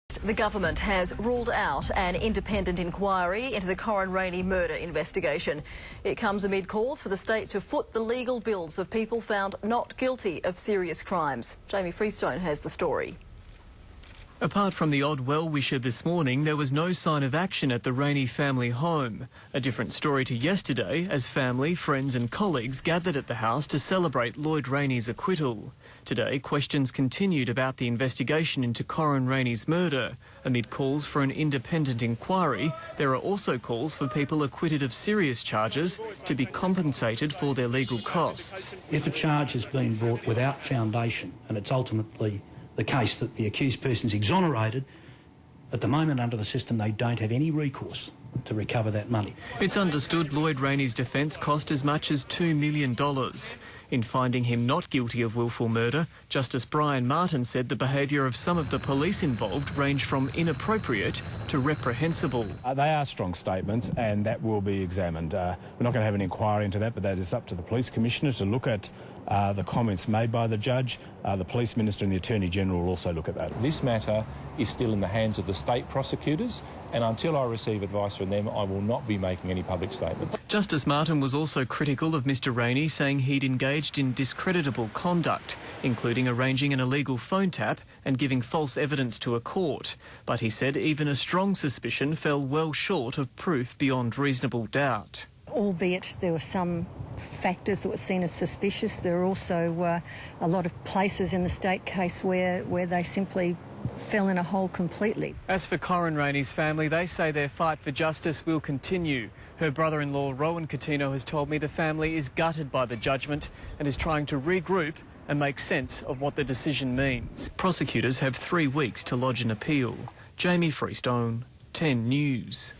The government has ruled out an independent inquiry into the Corryn Rayney murder investigation. It comes amid calls for the state to foot the legal bills of people found not guilty of serious crimes. Jamie Freestone has the story. Apart from the odd well-wisher this morning, there was no sign of action at the Rayney family home. A different story to yesterday, as family, friends and colleagues gathered at the house to celebrate Lloyd Rayney's acquittal. Today, questions continued about the investigation into Corryn Rayney's murder. Amid calls for an independent inquiry, there are also calls for people acquitted of serious charges to be compensated for their legal costs. If a charge has been brought without foundation and it's ultimately the case that the accused person's exonerated, at the moment under the system they don't have any recourse to recover that money. It's understood Lloyd Rayney's defence cost as much as $2 million. In finding him not guilty of willful murder, Justice Brian Martin said the behaviour of some of the police involved ranged from inappropriate to reprehensible. They are strong statements and that will be examined. We're not going to have an inquiry into that, but that is up to the Police Commissioner to look at the comments made by the judge. The Police Minister and the Attorney General will also look at that. This matter is still in the hands of the state prosecutors, and until I receive advice from them, I will not be making any public statements. Justice Martin was also critical of Mr Rayney, saying he'd engaged in discreditable conduct, including arranging an illegal phone tap and giving false evidence to a court. But he said even a strong suspicion fell well short of proof beyond reasonable doubt. Albeit there were some factors that were seen as suspicious, there are also a lot of places in the state case where they simply fell in a hole completely. As for Corryn Rayney's family, they say their fight for justice will continue. Her brother-in-law, Rowan Coutinho, has told me the family is gutted by the judgment and is trying to regroup and make sense of what the decision means. Prosecutors have 3 weeks to lodge an appeal. Jamie Freestone, 10 News.